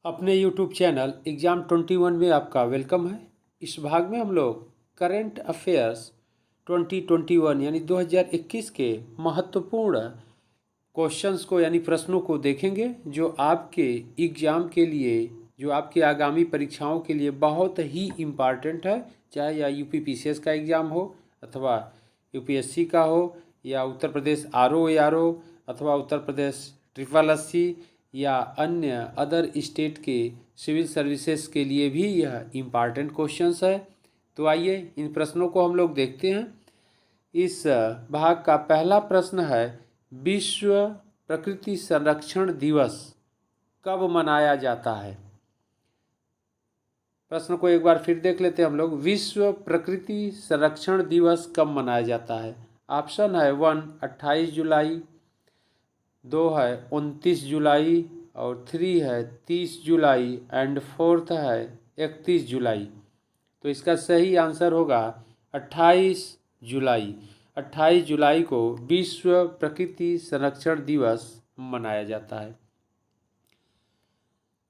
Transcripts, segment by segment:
अपने YouTube channel exam 21 में आपका वेलकम है। इस भाग में हम लोग करंट अफेयर्स 2021 यानी 2021 के महत्वपूर्ण क्वेश्चंस को यानी प्रश्नों को देखेंगे जो आपके एग्ज़ाम के लिए, जो आपके आगामी परीक्षाओं के लिए बहुत ही इम्पॉर्टेंट है। चाहे या यूपीपीसीएस का एग्ज़ाम हो अथवा यूपीएससी का हो या उत्तर प्रदेश आरओ एआरओ अथवा उत्तर प्रदेश ट्रिपल एससी या अन्य अदर स्टेट के सिविल सर्विसेज के लिए भी यह इम्पॉर्टेंट क्वेश्चंस है। तो आइए इन प्रश्नों को हम लोग देखते हैं। इस भाग का पहला प्रश्न है, विश्व प्रकृति संरक्षण दिवस कब मनाया जाता है? प्रश्न को एक बार फिर देख लेते हैं हम लोग। विश्व प्रकृति संरक्षण दिवस कब मनाया जाता है? ऑप्शन है 1 28 जुलाई, 2 है 29 जुलाई और 3 है 30 जुलाई एंड 4th है 31 जुलाई। तो इसका सही आंसर होगा 28 जुलाई। 28 जुलाई को विश्व प्रकृति संरक्षण दिवस मनाया जाता है।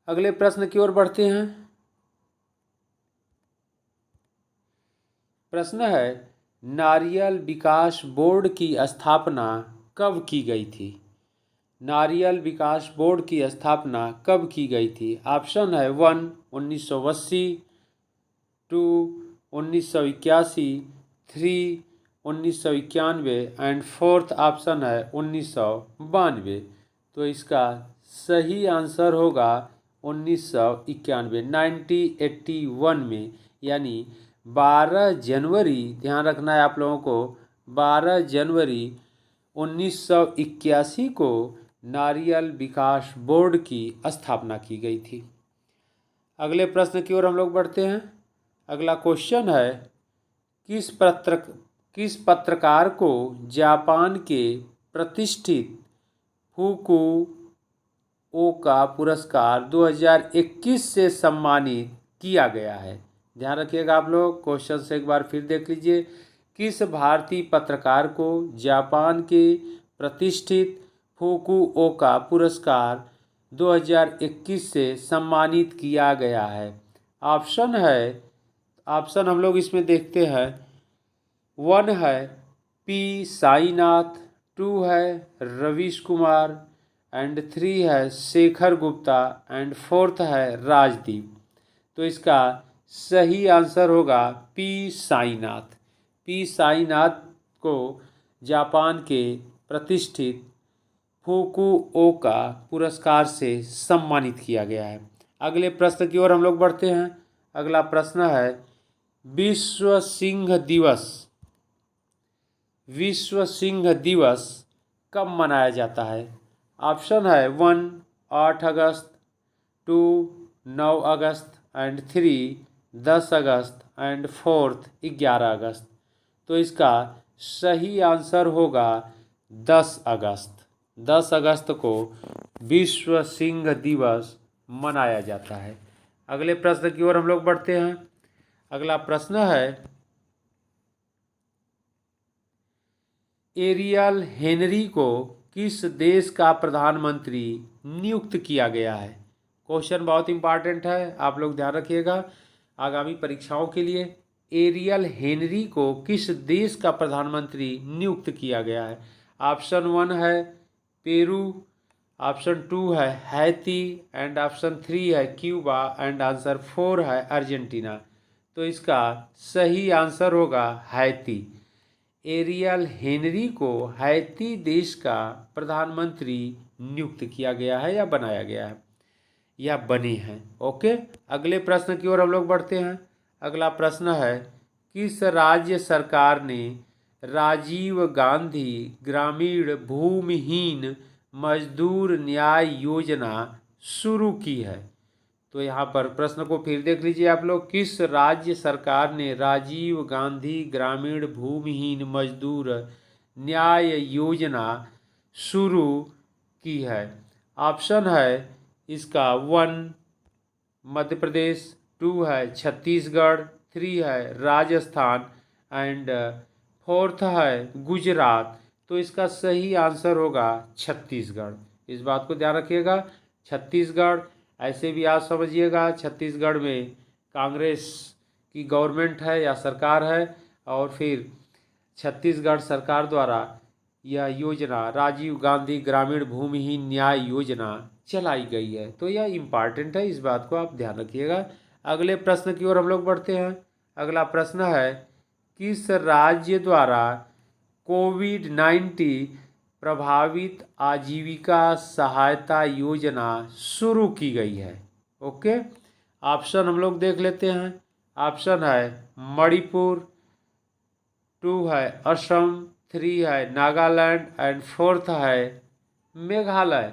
अगले प्रश्न की ओर बढ़ते हैं। प्रश्न है, नारियल विकास बोर्ड की स्थापना कब की गई थी? नारियल विकास बोर्ड की स्थापना कब की गई थी? ऑप्शन है 1 1980, 2 1981, 3 1991 एंड 4th ऑप्शन है 1992। तो इसका सही आंसर होगा 1991, 1981 में, यानी 12 जनवरी, ध्यान रखना है आप लोगों को, 12 जनवरी 1981 को नारियल विकास बोर्ड की स्थापना की गई थी। अगले प्रश्न की ओर हम लोग बढ़ते हैं। अगला क्वेश्चन है, किस पत्रकार को जापान के प्रतिष्ठित फुकुओका पुरस्कार 2021 से सम्मानित किया गया है? ध्यान रखिएगा आप लोग, क्वेश्चन से एक बार फिर देख लीजिए। किस भारतीय पत्रकार को जापान के प्रतिष्ठित फुकुओका पुरस्कार 2021 से सम्मानित किया गया है? ऑप्शन हम लोग इसमें देखते हैं। 1 है पी साईनाथ, 2 है रवीश कुमार एंड 3 है शेखर गुप्ता एंड 4th है राजदीप। तो इसका सही आंसर होगा पी साईनाथ। पी साईनाथ को जापान के प्रतिष्ठित फुकुओका पुरस्कार से सम्मानित किया गया है। अगले प्रश्न की ओर हम लोग बढ़ते हैं। अगला प्रश्न है, विश्व सिंह दिवस कब मनाया जाता है? ऑप्शन है 1 8 अगस्त, 2 9 अगस्त एंड 3 10 अगस्त एंड 4th 11 अगस्त। तो इसका सही आंसर होगा 10 अगस्त। 10 अगस्त को विश्व सिंह दिवस मनाया जाता है। अगले प्रश्न की ओर हम लोग बढ़ते हैं। अगला प्रश्न है, एरियल हेनरी को किस देश का प्रधानमंत्री नियुक्त किया गया है? क्वेश्चन बहुत इंपॉर्टेंट है, आप लोग ध्यान रखिएगा आगामी परीक्षाओं के लिए। एरियल हेनरी को किस देश का प्रधानमंत्री नियुक्त किया गया है? ऑप्शन 1 है पेरू, ऑप्शन 2 है हैती एंड ऑप्शन 3 है क्यूबा एंड आंसर 4 है अर्जेंटीना। तो इसका सही आंसर होगा हैती। एरियल हेनरी को हैती देश का प्रधानमंत्री नियुक्त किया गया है या बनाया गया है या बने हैं। ओके, अगले प्रश्न की ओर हम लोग बढ़ते हैं। अगला प्रश्न है, किस राज्य सरकार ने राजीव गांधी ग्रामीण भूमिहीन मजदूर न्याय योजना शुरू की है? तो यहाँ पर प्रश्न को फिर देख लीजिए आप लोग। किस राज्य सरकार ने राजीव गांधी ग्रामीण भूमिहीन मजदूर न्याय योजना शुरू की है? ऑप्शन है इसका 1 मध्य प्रदेश, 2 है छत्तीसगढ़, 3 है राजस्थान एंड 4th है गुजरात। तो इसका सही आंसर होगा छत्तीसगढ़। इस बात को ध्यान रखिएगा, छत्तीसगढ़ ऐसे भी आप समझिएगा छत्तीसगढ़ में कांग्रेस की गवर्नमेंट है या सरकार है, और फिर छत्तीसगढ़ सरकार द्वारा यह योजना राजीव गांधी ग्रामीण भूमिहीन न्याय योजना चलाई गई है। तो यह इम्पॉर्टेंट है, इस बात को आप ध्यान रखिएगा। अगले प्रश्न की ओर हम लोग बढ़ते हैं। अगला प्रश्न है, किस राज्य द्वारा कोविड-19 प्रभावित आजीविका सहायता योजना शुरू की गई है? ओके, ऑप्शन हम लोग देख लेते हैं। ऑप्शन है मणिपुर, 2 है असम, 3 है नागालैंड एंड 4th है मेघालय।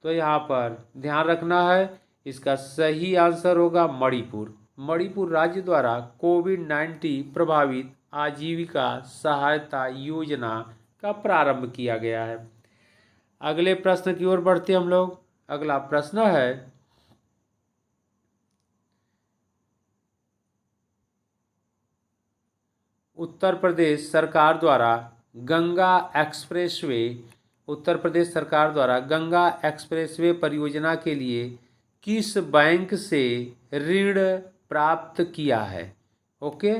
तो यहाँ पर ध्यान रखना है, इसका सही आंसर होगा मणिपुर। मणिपुर राज्य द्वारा कोविड-19 प्रभावित आजीविका सहायता योजना का प्रारंभ किया गया है। अगले प्रश्न की ओर बढ़ते हम लोग। अगला प्रश्न है, उत्तर प्रदेश सरकार द्वारा गंगा एक्सप्रेसवे परियोजना के लिए किस बैंक से ऋण प्राप्त किया है? ओके,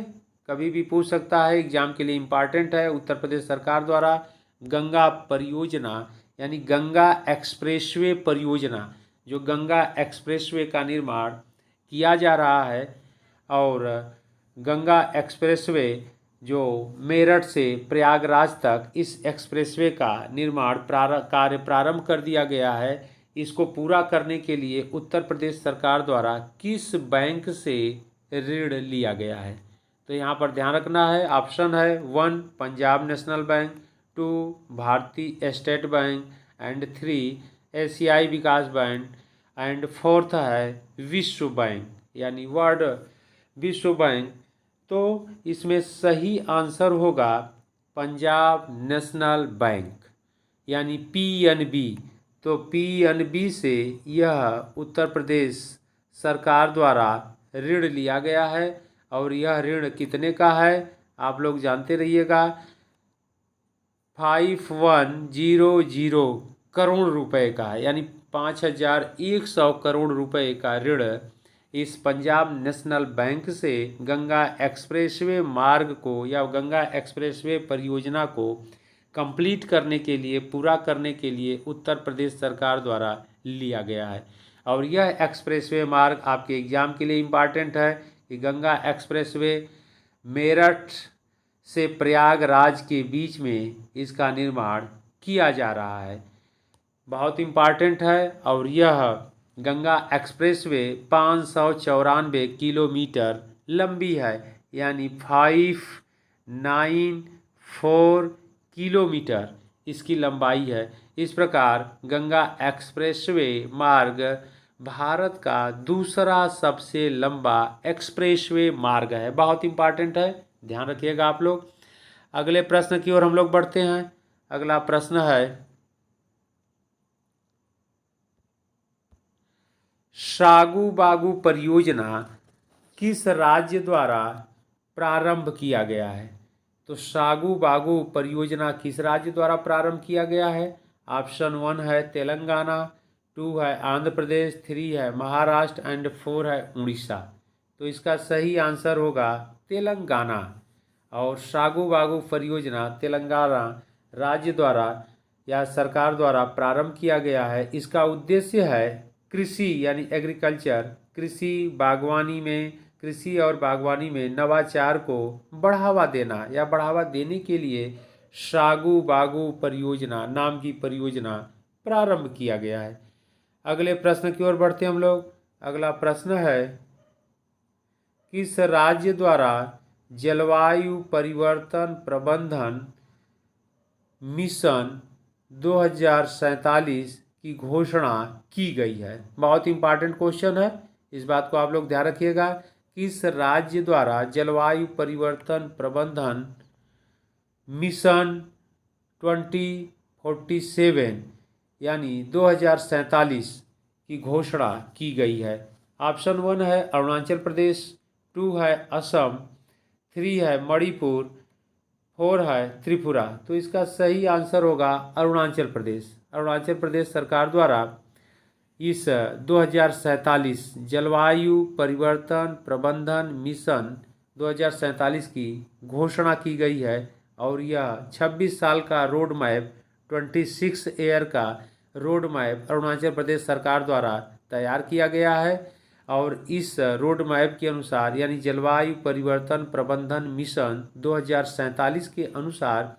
कभी भी पूछ सकता है, एग्जाम के लिए इम्पॉर्टेंट है। उत्तर प्रदेश सरकार द्वारा गंगा परियोजना यानी गंगा एक्सप्रेसवे परियोजना, जो गंगा एक्सप्रेसवे का निर्माण किया जा रहा है, और गंगा एक्सप्रेसवे जो मेरठ से प्रयागराज तक इस एक्सप्रेसवे का निर्माण कार्य प्रारंभ कर दिया गया है। इसको पूरा करने के लिए उत्तर प्रदेश सरकार द्वारा किस बैंक से ऋण लिया गया है? तो यहाँ पर ध्यान रखना है। ऑप्शन है 1 पंजाब नेशनल बैंक, 2 भारतीय स्टेट बैंक एंड 3 एशियाई विकास बैंक एंड 4th है विश्व बैंक यानी वर्ल्ड विश्व बैंक। तो इसमें सही आंसर होगा पंजाब नेशनल बैंक यानी PNB। तो PNB से यह उत्तर प्रदेश सरकार द्वारा ऋण लिया गया है, और यह ऋण कितने का है आप लोग जानते रहिएगा, 5100 करोड़ रुपए का है, यानी 5100 करोड़ रुपए का ऋण इस पंजाब नेशनल बैंक से गंगा एक्सप्रेसवे मार्ग को या गंगा एक्सप्रेसवे परियोजना को कंप्लीट करने के लिए, पूरा करने के लिए उत्तर प्रदेश सरकार द्वारा लिया गया है। और यह एक्सप्रेसवे मार्ग आपके एग्जाम के लिए इम्पॉर्टेंट है कि गंगा एक्सप्रेसवे मेरठ से प्रयागराज के बीच में इसका निर्माण किया जा रहा है, बहुत इम्पॉर्टेंट है। और यह गंगा एक्सप्रेसवे 594 किलोमीटर लंबी है, यानी 594 किलोमीटर इसकी लंबाई है। इस प्रकार गंगा एक्सप्रेसवे मार्ग भारत का दूसरा सबसे लंबा एक्सप्रेसवे मार्ग है, बहुत इम्पॉर्टेंट है, ध्यान रखिएगा आप लोग। अगले प्रश्न की ओर हम लोग बढ़ते हैं। अगला प्रश्न है, सागू बागू परियोजना किस राज्य द्वारा प्रारंभ किया गया है? तो सागू बागू परियोजना किस राज्य द्वारा प्रारंभ किया गया है? ऑप्शन 1 है तेलंगाना, 2 है आंध्र प्रदेश, 3 है महाराष्ट्र एंड 4 है उड़ीसा। तो इसका सही आंसर होगा तेलंगाना। और सागू बागू परियोजना तेलंगाना राज्य द्वारा या सरकार द्वारा प्रारंभ किया गया है। इसका उद्देश्य है कृषि यानी एग्रीकल्चर, कृषि और बागवानी में नवाचार को बढ़ावा देना या बढ़ावा देने के लिए सागू बागू परियोजना नाम की परियोजना प्रारंभ किया गया है। अगले प्रश्न की ओर बढ़ते हम लोग। अगला प्रश्न है, किस राज्य द्वारा जलवायु परिवर्तन प्रबंधन मिशन 2047 की घोषणा की गई है? बहुत इंपॉर्टेंट क्वेश्चन है, इस बात को आप लोग ध्यान रखिएगा। किस राज्य द्वारा जलवायु परिवर्तन प्रबंधन मिशन 2047 यानी 2047 की घोषणा की गई है? ऑप्शन 1 है अरुणाचल प्रदेश, 2 है असम, 3 है मणिपुर, 4 है त्रिपुरा। तो इसका सही आंसर होगा अरुणाचल प्रदेश। अरुणाचल प्रदेश सरकार द्वारा इस 2047 जलवायु परिवर्तन प्रबंधन मिशन 2047 की घोषणा की गई है और यह 26 साल का रोड मैप 26 ईयर का रोड मैप अरुणाचल प्रदेश सरकार द्वारा तैयार किया गया है। और इस रोड मैप के अनुसार यानी जलवायु परिवर्तन प्रबंधन मिशन 2047 के अनुसार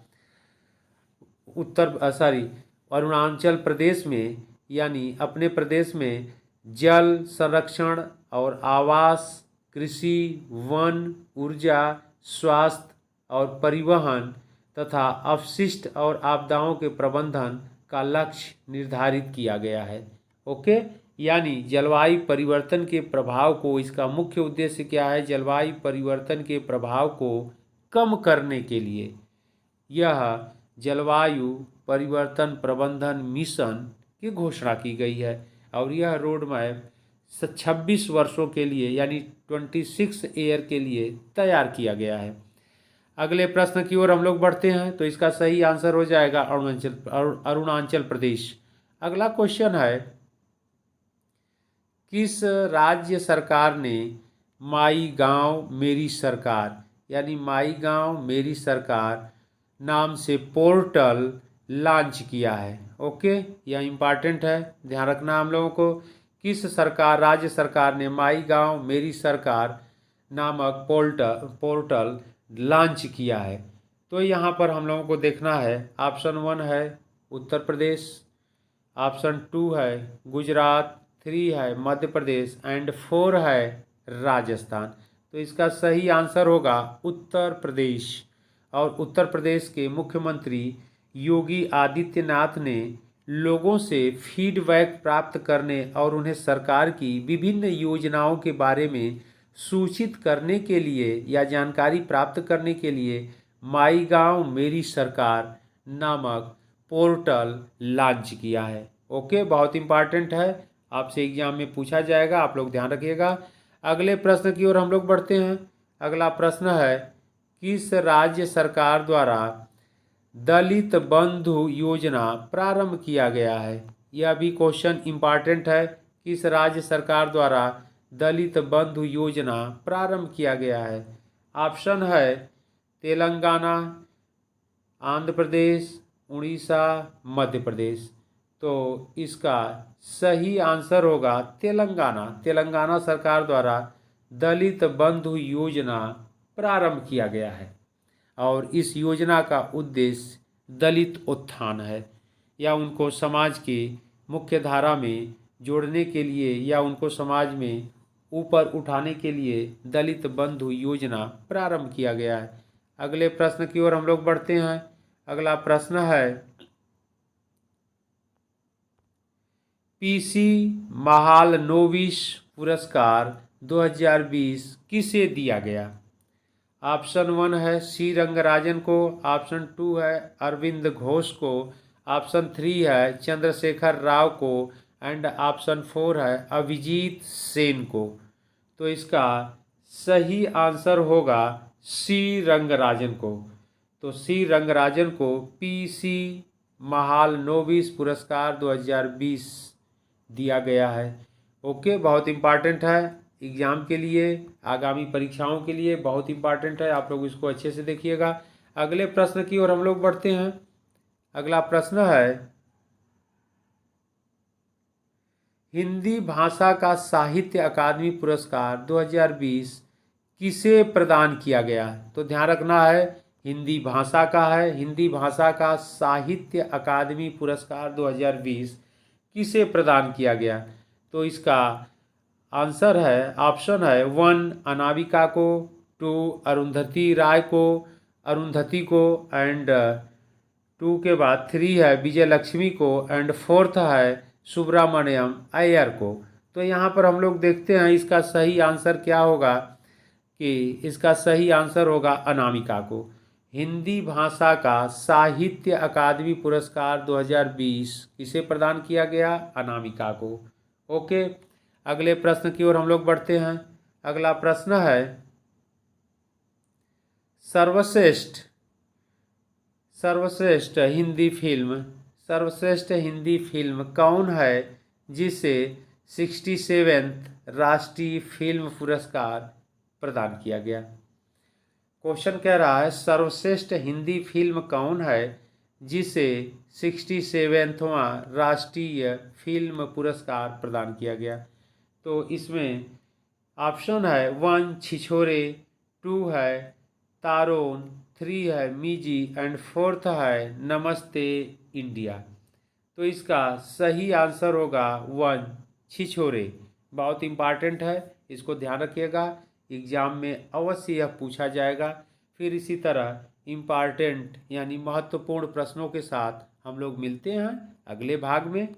अरुणाचल प्रदेश में यानी अपने प्रदेश में जल संरक्षण और आवास, कृषि, वन, ऊर्जा, स्वास्थ्य और परिवहन तथा अपशिष्ट और आपदाओं के प्रबंधन का लक्ष्य निर्धारित किया गया है। ओके, यानी जलवायु परिवर्तन के प्रभाव को, इसका मुख्य उद्देश्य क्या है, जलवायु परिवर्तन के प्रभाव को कम करने के लिए यह जलवायु परिवर्तन प्रबंधन मिशन की घोषणा की गई है। और यह रोड मैप 26 वर्षों के लिए यानी 26 ईयर के लिए तैयार किया गया है। अगले प्रश्न की ओर हम लोग बढ़ते हैं, तो इसका सही आंसर हो जाएगा अरुणाचल प्रदेश। अगला क्वेश्चन है, किस राज्य सरकार ने माई गांव मेरी सरकार यानी माई गांव मेरी सरकार नाम से पोर्टल लॉन्च किया है? ओके, यह इम्पॉर्टेंट है, ध्यान रखना हम लोगों को। किस राज्य सरकार ने माई गांव मेरी सरकार नामक पोर्टल लॉन्च किया है? तो यहाँ पर हम लोगों को देखना है, ऑप्शन 1 है उत्तर प्रदेश, ऑप्शन 2 है गुजरात, 3 है मध्य प्रदेश एंड 4 है राजस्थान। तो इसका सही आंसर होगा उत्तर प्रदेश। और उत्तर प्रदेश के मुख्यमंत्री योगी आदित्यनाथ ने लोगों से फीडबैक प्राप्त करने और उन्हें सरकार की विभिन्न योजनाओं के बारे में सूचित करने के लिए या जानकारी प्राप्त करने के लिए माई गांव मेरी सरकार नामक पोर्टल लॉन्च किया है। ओके, बहुत इंपॉर्टेंट है, आपसे एग्जाम में पूछा जाएगा, आप लोग ध्यान रखिएगा। अगले प्रश्न की ओर हम लोग बढ़ते हैं। अगला प्रश्न है, किस राज्य सरकार द्वारा दलित बंधु योजना प्रारंभ किया गया है? यह भी क्वेश्चन इंपॉर्टेंट है, किस राज्य सरकार द्वारा दलित बंधु योजना प्रारंभ किया गया है? ऑप्शन है तेलंगाना, आंध्र प्रदेश, उड़ीसा, मध्य प्रदेश। तो इसका सही आंसर होगा तेलंगाना। तेलंगाना सरकार द्वारा दलित बंधु योजना प्रारंभ किया गया है और इस योजना का उद्देश्य दलित उत्थान है या उनको समाज के मुख्य धारा में जोड़ने के लिए या उनको समाज में ऊपर उठाने के लिए दलित बंधु योजना प्रारंभ किया गया है। अगले प्रश्न की ओर हम लोग बढ़ते हैं। अगला प्रश्न है, पीसी महालनोबिस पुरस्कार 2020 किसे दिया गया? ऑप्शन 1 है सी रंगराजन को, ऑप्शन 2 है अरविंद घोष को, ऑप्शन 3 है चंद्रशेखर राव को एंड ऑप्शन 4 है अभिजीत सेन को। तो इसका सही आंसर होगा सी रंगराजन को। तो सी रंगराजन को पीसी महालनोबिस पुरस्कार 2020 दिया गया है। ओके, बहुत इम्पॉर्टेंट है एग्ज़ाम के लिए, आगामी परीक्षाओं के लिए बहुत इम्पॉर्टेंट है, आप लोग इसको अच्छे से देखिएगा। अगले प्रश्न की ओर हम लोग बढ़ते हैं। अगला प्रश्न है, हिंदी भाषा का साहित्य अकादमी पुरस्कार 2020 किसे प्रदान किया गया? तो ध्यान रखना है, हिंदी भाषा का है, हिंदी भाषा का साहित्य अकादमी पुरस्कार 2020 किसे प्रदान किया गया? तो इसका आंसर है, ऑप्शन है 1 अनामिका को, 2 अरुंधति राय को, अरुंधति को एंड 2 के बाद 3 है विजय लक्ष्मी को एंड 4th है सुब्रमण्यम अय्यर को। तो यहाँ पर हम लोग देखते हैं इसका सही आंसर क्या होगा कि इसका सही आंसर होगा अनामिका को। हिंदी भाषा का साहित्य अकादमी पुरस्कार 2020 किसे प्रदान किया गया? अनामिका को। ओके, अगले प्रश्न की ओर हम लोग बढ़ते हैं। अगला प्रश्न है, सर्वश्रेष्ठ हिंदी फिल्म कौन है जिसे 67वें राष्ट्रीय फिल्म पुरस्कार प्रदान किया गया। क्वेश्चन कह रहा है सर्वश्रेष्ठ हिंदी फिल्म कौन है जिसे 67वां राष्ट्रीय फिल्म पुरस्कार प्रदान किया गया। तो इसमें ऑप्शन है 1 छिछोरे, 2 है तारोन, 3 है मिजी एंड 4th है नमस्ते इंडिया। तो इसका सही आंसर होगा 1 छिछोरे। बहुत इम्पॉर्टेंट है, इसको ध्यान रखिएगा, एग्जाम में अवश्य यह पूछा जाएगा। फिर इसी तरह इम्पॉर्टेंट यानी महत्वपूर्ण प्रश्नों के साथ हम लोग मिलते हैं अगले भाग में।